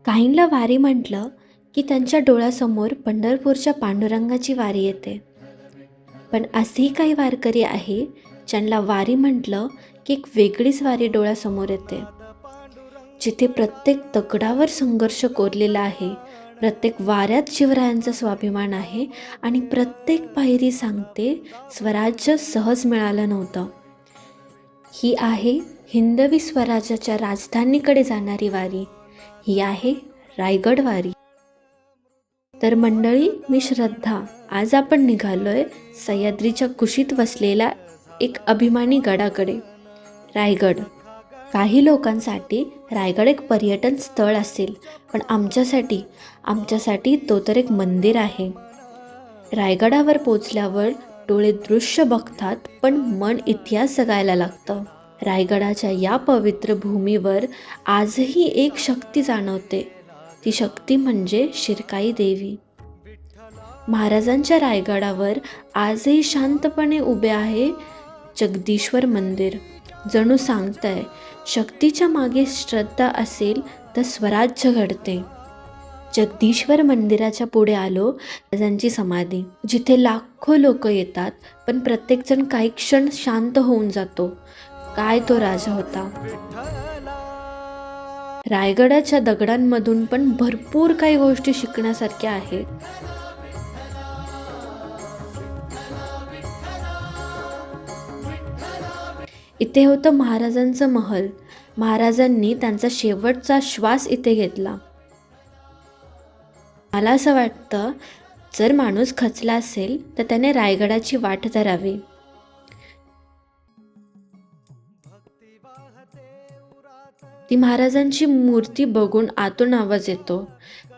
काहींना वारी म्हटलं की त्यांच्या डोळ्यासमोर पंढरपूरच्या पांडुरंगाची वारी येते. पण असेही काही वारकरी आहे ज्यांना वारी म्हटलं की एक वेगळीच वारी डोळ्यासमोर येते, जिथे प्रत्येक दगडावर संघर्ष कोरलेला आहे, प्रत्येक वाऱ्यात शिवरायांचा स्वाभिमान आहे आणि प्रत्येक पायरी सांगते स्वराज्य सहज मिळालं नव्हतं. ही आहे हिंदवी स्वराज्याच्या राजधानीकडे जाणारी वारी. ही आहे रायगड वारी. तर मंडळी, मी श्रद्धा. आज आपण निघालोय सह्याद्रीच्या कुशीत वसलेला एक अभिमानी गडाकडे, रायगड. काही लोकांसाठी रायगड एक पर्यटन स्थळ असेल, पण आमच्यासाठी तो तर एक मंदिर आहे. रायगडावर पोचल्यावर डोळे दृश्य बघतात, पण मन इतिहास जगायला लागतं. रायगडाच्या या पवित्र भूमीवर आजही एक शक्ती जाणवते. ती शक्ती म्हणजे शिरकाई देवी. महाराजांच्या रायगडावर आजही शांतपणे उभे आहे जगदीश्वर मंदिर. जणू सांगतंय, शक्तीच्या मागे श्रद्धा असेल तर स्वराज्य घडते. जगदीश्वर मंदिराच्या पुढे आलो, महाराजांची समाधी, जिथे लाखो लोक येतात, पण प्रत्येकजण काही क्षण शांत होऊन जातो. काय तो राजा होता. रायगडाच्या दगडांमधून पण भरपूर काही गोष्टी शिकण्यासारख्या आहेत. इथे होतं महाराजांचं महल. महाराजांनी त्यांचा शेवटचा श्वास इथे घेतला. मला असं वाटतं, जर माणूस खचला असेल तर त्याने रायगडाची वाट धरावी. ती महाराजांची मूर्ती बघून आतून आवाज येतो,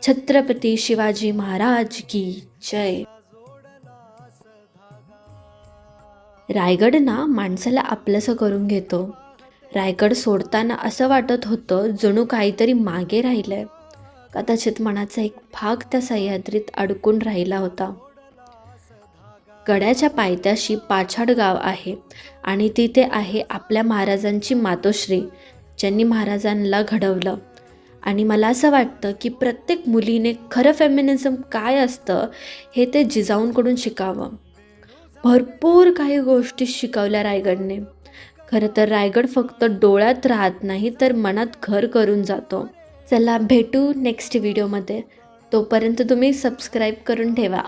छत्रपती शिवाजी महाराज की जय. रायगड ना माणसाला आपलंसं करून घेतो. रायगड सोडताना असं वाटत होतं जणू काहीतरी मागे राहिलंय. कदाचित मनाचा एक भाग त्या सह्याद्रीत अडकून राहिला होता. गडाच्या पायथ्याशी पाछाड गाव आहे आणि तिथे आहे आपल्या महाराजांची मातोश्री, ज्यांनी महाराजांना घडवलं. आणि मला असं वाटतं की प्रत्येक मुलीने खरं फेमिनिझम काय असतं हे ते जिजाऊंकडून शिकावं. भरपूर काही गोष्टी शिकवल्या रायगडने. खरं तर रायगड फक्त डोळ्यात राहत नाही, तर मनात घर करून जातो. चला भेटू नेक्स्ट व्हिडिओमध्ये. तोपर्यंत तुम्ही सबस्क्राईब करून ठेवा.